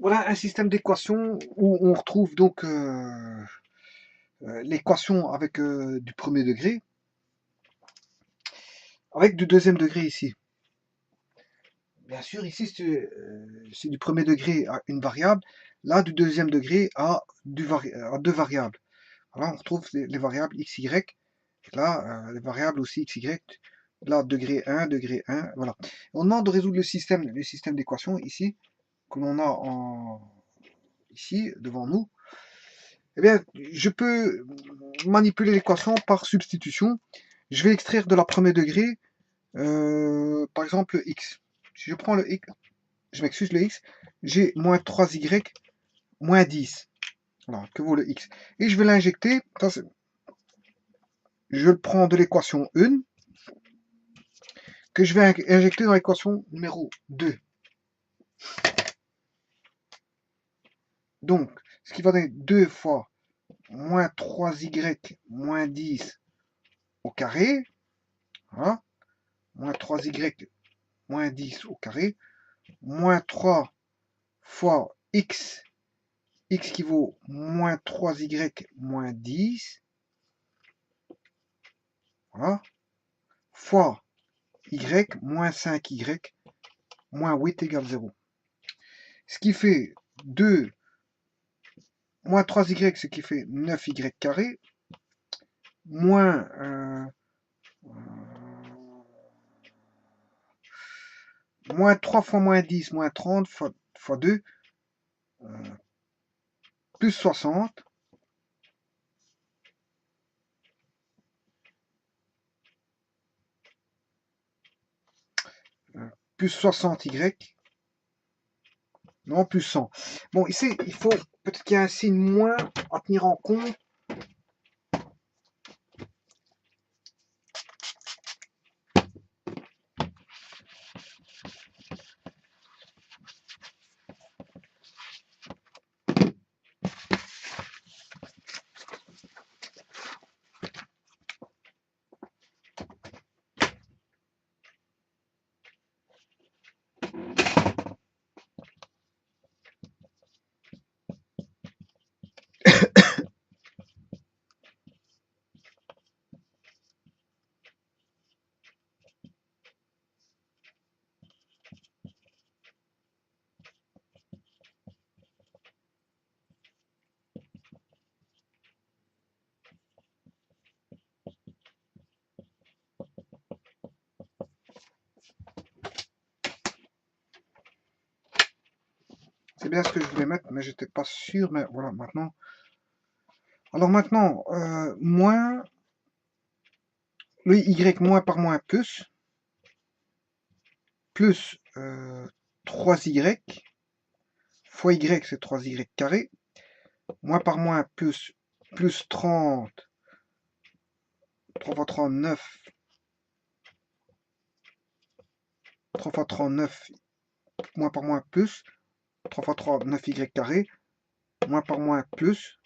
Voilà un système d'équations où on retrouve donc l'équation avec du premier degré, avec du deuxième degré ici. Bien sûr, ici c'est du premier degré à une variable, là du deuxième degré à deux variables. Voilà, on retrouve les variables x, y, là les variables aussi x, y, là degré 1, voilà. On demande de résoudre le système d'équations ici, que l'on a ici devant nous. Eh bien, je peux manipuler l'équation par substitution. Je vais extraire de la premier degré, par exemple, le x. Si je prends le x, je m'excuse, le x, j'ai moins 3y, moins 10. Voilà, que vaut le x. Et je vais l'injecter, je le prends de l'équation 1, que je vais injecter dans l'équation numéro 2. Donc, ce qui va donner 2 fois moins 3y moins 10 au carré, voilà, moins 3y moins 10 au carré, moins 3 fois x, x qui vaut moins 3y moins 10, voilà, fois y moins 5y moins 8 égale 0. Ce qui fait 2 moins 3y, ce qui fait 9y carré, moins, moins 3 fois moins 10, moins 30 fois 2, plus 60, plus 60y, non, plus 100. Bon, ici, il faut peut-être qu'il y a un signe moins à tenir en compte. C'est bien ce que je voulais mettre, mais j'étais pas sûr. Mais voilà, maintenant. Alors maintenant, moins, le y moins par moins plus 3y, fois y c'est 3y carré, moins par moins plus 30, 3 fois 39, 3 fois 39, moins par moins plus, 3 fois 3, 9y carré, moins par moins plus,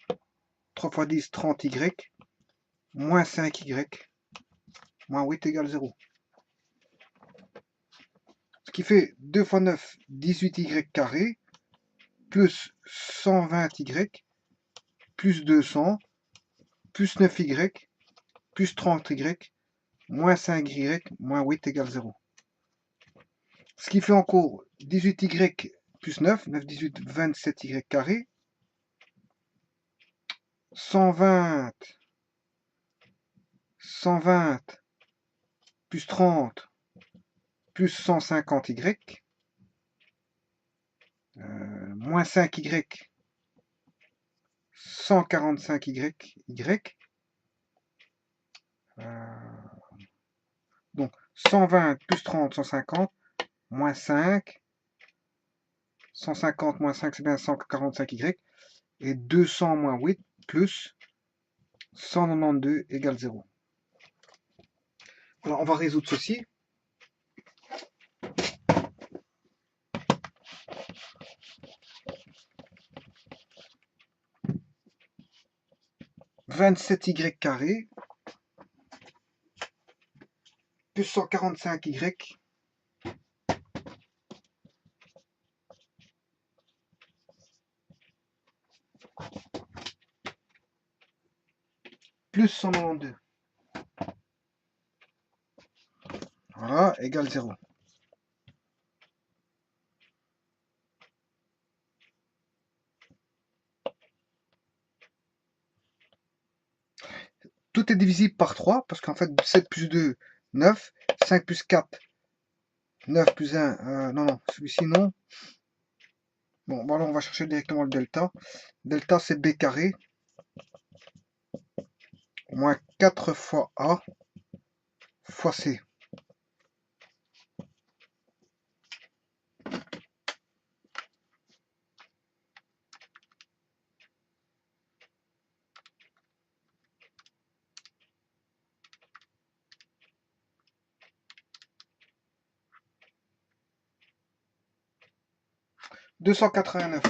3 fois 10, 30y, moins 5y, moins 8 égale 0. Ce qui fait 2 fois 9, 18y carré, plus 120y, plus 200, plus 9y, plus 30y, moins 5y, moins 8 égale 0. Ce qui fait encore 18y plus 9, 9, 18, 27y carré, 120, 120, plus 30, plus 150y, moins 5y, 145y, donc 120 plus 30, 150, moins 5, 150 moins 5, c'est bien 145y, et 200 moins 8 plus 192 égale 0. Alors on va résoudre ceci. « 27y carré plus 145y plus 192. Voilà, égale 0. Tout est divisible par 3, parce qu'en fait, 7 plus 2, 9. 5 plus 4, 9 plus 1, non, celui-ci non. Bon, voilà, on va chercher directement le delta. Delta, c'est b carré, moins 4 fois a, fois c. « 289.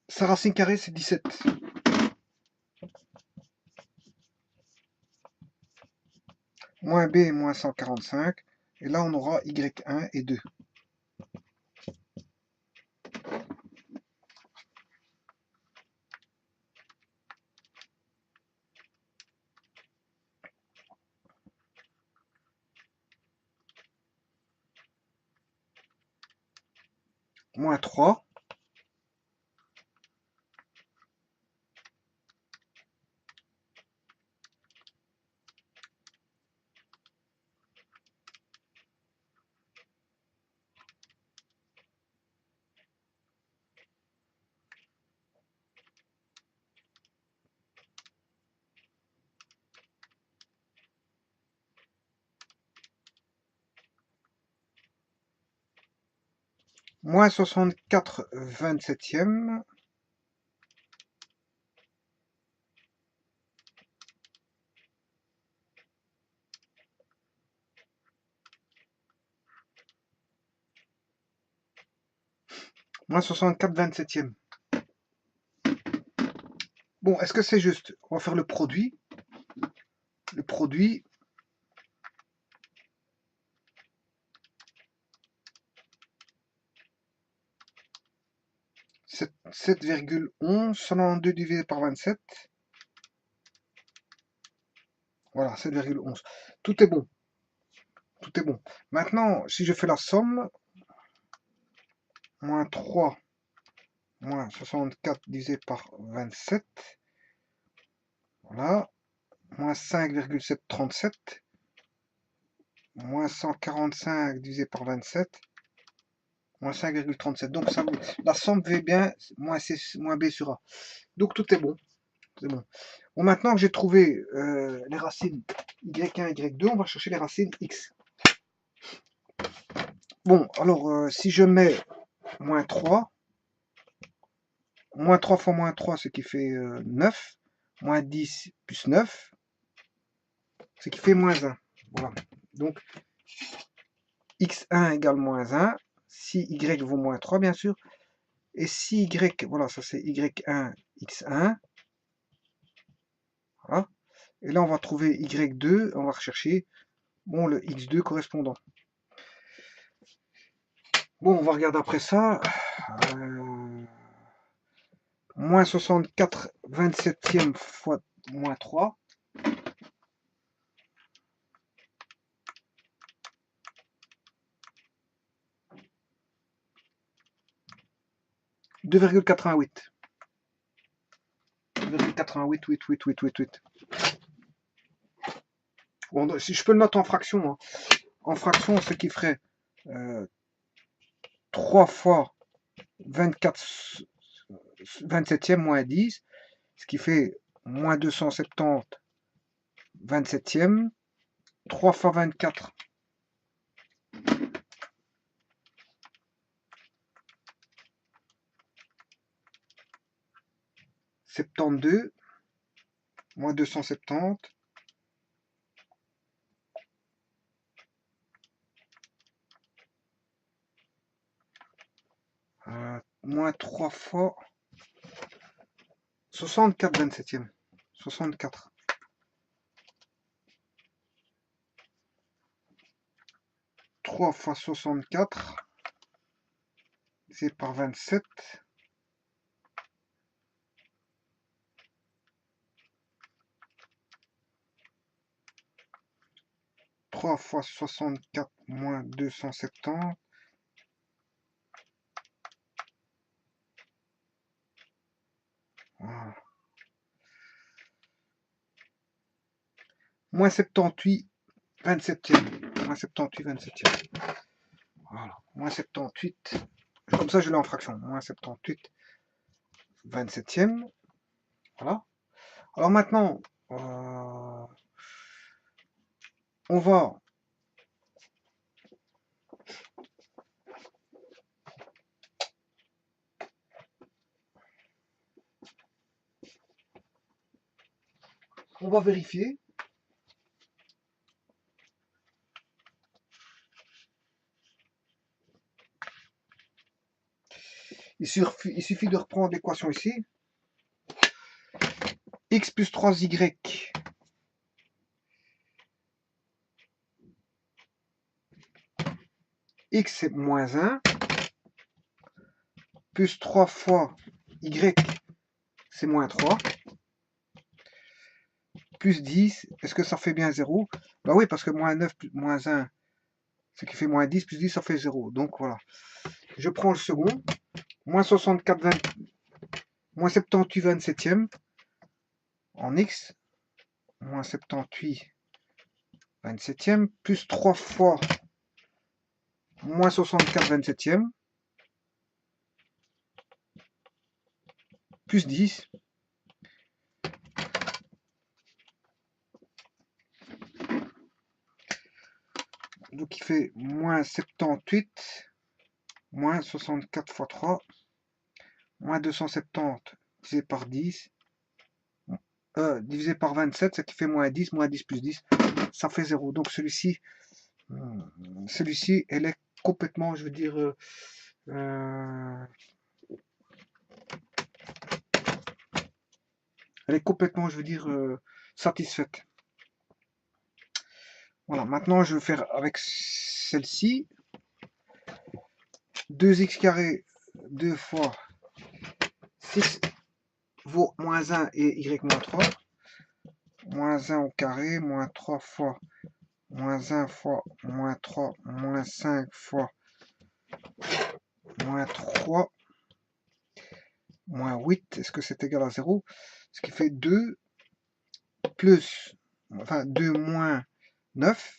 Sa racine carrée, c'est 17. Moins b, moins 145. Et là, on aura y1 et 2. Moins 3. Moins 64 27e. Moins 64 27e. Bon, est-ce que c'est juste? On va faire le produit. Le produit. C'est 7,11. 192 divisé par 27. Voilà, 7,11. Tout est bon. Tout est bon. Maintenant, si je fais la somme, moins 3, moins 64 divisé par 27, voilà, moins 5,737, moins 145 divisé par 27, moins 5,37. Donc ça, la somme fait bien moins C, moins B sur A. Donc tout est bon. C'est bon. Bon, maintenant que j'ai trouvé les racines y1 et y2, on va chercher les racines x. Bon, alors si je mets moins 3, moins 3 fois moins 3, ce qui fait 9, moins 10 plus 9, ce qui fait moins 1. Voilà. Donc, x1 égale moins 1, si y vaut moins 3, bien sûr. Et si y, voilà, ça c'est y1, x1. Voilà. Et là, on va trouver y2, on va rechercher bon, le x2 correspondant. Bon, on va regarder après ça. Moins 64 27e fois moins 3. 2,88. 2,88. Bon, si je peux le noter en fraction, hein. En fraction, ce qui ferait 3 fois 24 27e moins 10, ce qui fait moins 270 27e. 3 fois 24. 72 moins 270 moins 3 fois 64 27e. 64. 3 fois 64 divisé par 27. Trois fois 64 moins 270. Voilà. Moins 78 27e. Moins 78 27e. Voilà. Moins 78. Comme ça, je l'ai en fraction. Moins 78 27e. Voilà. Alors maintenant, on va vérifier. Il suffit de reprendre l'équation ici. X plus 3y x c'est moins 1, plus 3 fois y c'est moins 3, plus 10, est-ce que ça fait bien 0? Bah oui, parce que moins 9 plus moins 1, ce qui fait moins 10, plus 10, ça fait 0. Donc voilà. Je prends le second, moins 64, moins 78 27e en x, moins 78 27e, plus 3 fois moins 64 27e, plus 10, donc il fait moins 78, moins 64 fois 3, moins 270 divisé par 10, divisé par 27, ce qui fait moins 10 plus 10, ça fait 0. Donc celui-ci, elle est complètement, je veux dire, elle est complètement, je veux dire, satisfaite. Voilà, maintenant je vais faire avec celle-ci. 2x carré 2 fois 6 vaut moins 1 et y moins 3. Moins 1 au carré, moins 3 fois, moins 1 fois, moins 3, moins 5 fois, moins 3, moins 8. Est-ce que c'est égal à 0? Ce qui fait 2 plus, enfin 2 moins 9.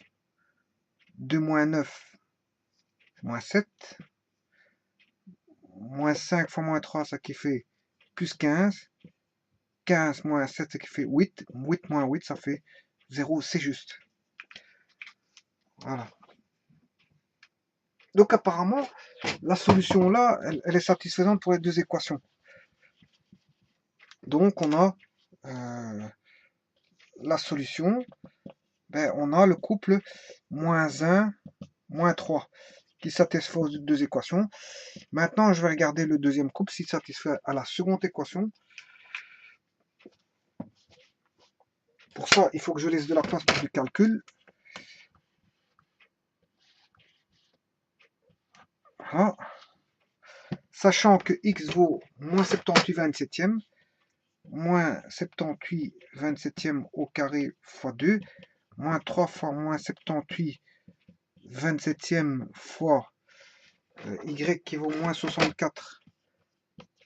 2 moins 9, moins 7. Moins 5 fois moins 3, ça qui fait plus 15. 15 moins 7, ça qui fait 8. 8 moins 8, ça fait 0, c'est juste. Voilà. Donc apparemment, la solution là, elle est satisfaisante pour les deux équations. Donc on a la solution, ben, on a le couple moins 1, moins 3 qui satisfait aux deux équations. Maintenant, je vais regarder le deuxième couple s'il satisfait à la seconde équation. Pour ça, il faut que je laisse de la place pour du calcul. Voilà. Sachant que x vaut moins 78 27e, moins 78 27e au carré fois 2, moins 3 fois moins 78 27e fois y qui vaut moins 64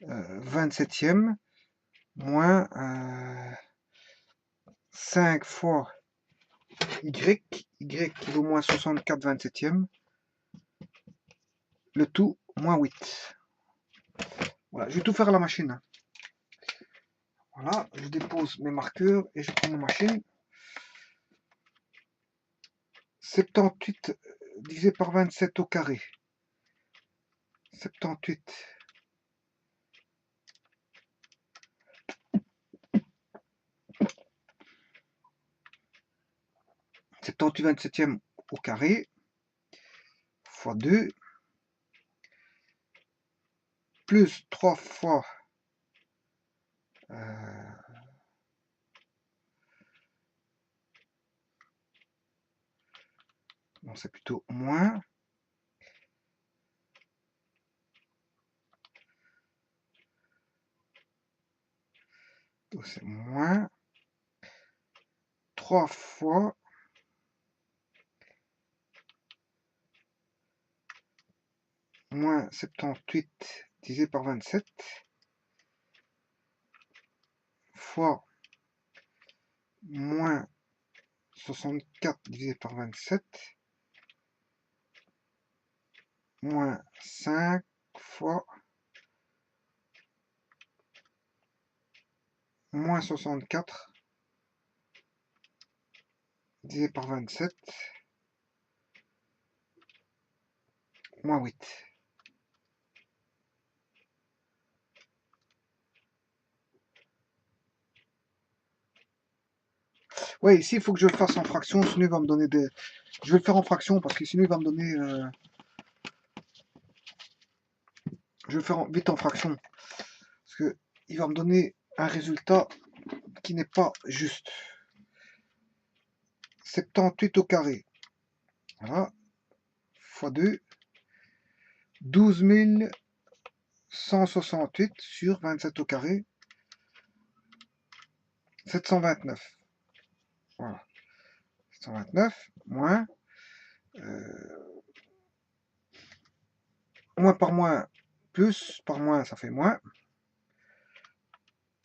27e, moins 5 fois y qui vaut moins 64 27e, le tout moins 8. Voilà, je vais tout faire à la machine. Voilà, je dépose mes marqueurs et je prends ma machine. 78 divisé par 27 au carré. 78 27e au carré fois 2 plus 3 fois non, c'est plutôt moins Donc c'est moins 3 fois moins 78 divisé par 27 fois moins 64 divisé par 27 moins 5 fois moins 64 divisé par 27 moins 8. Ouais, ici il faut que je le fasse en fraction, sinon il va me donner des... Je vais le faire en fraction parce que sinon il va me donner... Je vais le faire vite en fraction. Parce que il va me donner un résultat qui n'est pas juste. 78 au carré. Voilà. Fois 2. 12 168 sur 27 au carré. 729. Voilà. 729 moins. Moins par moins plus par moins, ça fait moins.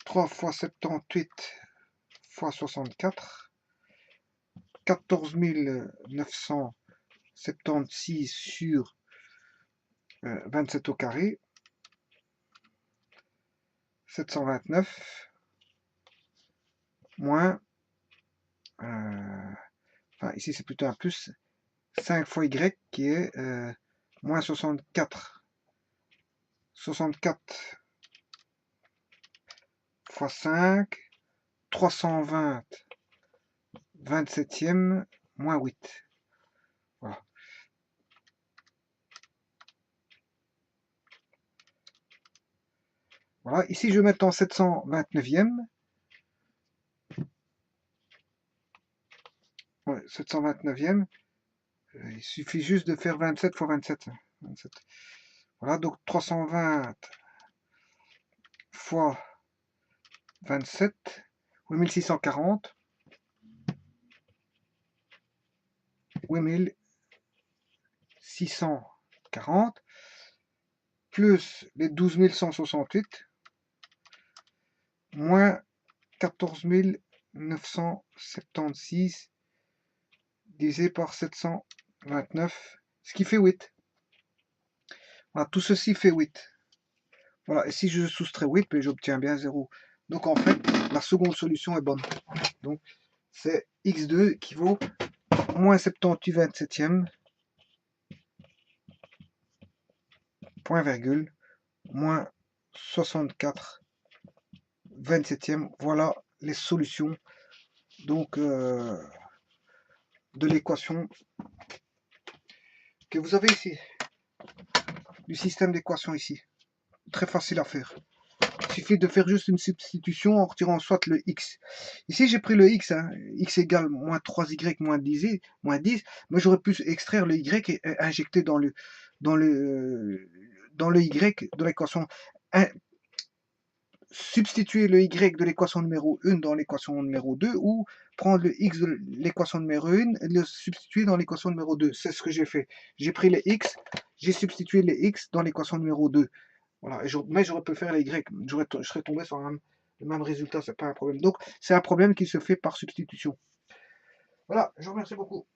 3 fois 78 fois 64. 14 976 sur 27 au carré. 729 moins, enfin ici c'est plutôt un plus, 5 fois y qui est moins 64. 64 fois 5, 320 27e moins 8. Voilà. Voilà, ici je vais mettre en 729e. Ouais, 729e. Il suffit juste de faire 27 fois 27. 27. Voilà, donc 320 fois 27, 8640. 8640 plus les 12 168 moins 14 976 divisé par 729, ce qui fait 8. Voilà, tout ceci fait 8. Voilà, et si je soustrais 8, ben, j'obtiens bien 0. Donc en fait, la seconde solution est bonne. Donc c'est x2 qui vaut moins 78 27e, point virgule, moins 64 27e. Voilà les solutions donc de l'équation que vous avez ici, du système d'équation ici. Très facile à faire. Il suffit de faire juste une substitution en retirant soit le x. Ici j'ai pris le x, hein, x égale moins 3y moins 10, mais j'aurais pu extraire le y et injecter dans le y de l'équation. Substituer le y de l'équation numéro 1 dans l'équation numéro 2 ou prendre le x de l'équation numéro 1 et le substituer dans l'équation numéro 2. C'est ce que j'ai fait. J'ai pris le x, j'ai substitué le x dans l'équation numéro 2. Voilà. Mais j'aurais pu faire les y. Je serais tombé sur le même résultat, c'est pas un problème. Donc c'est un problème qui se fait par substitution. Voilà, je vous remercie beaucoup.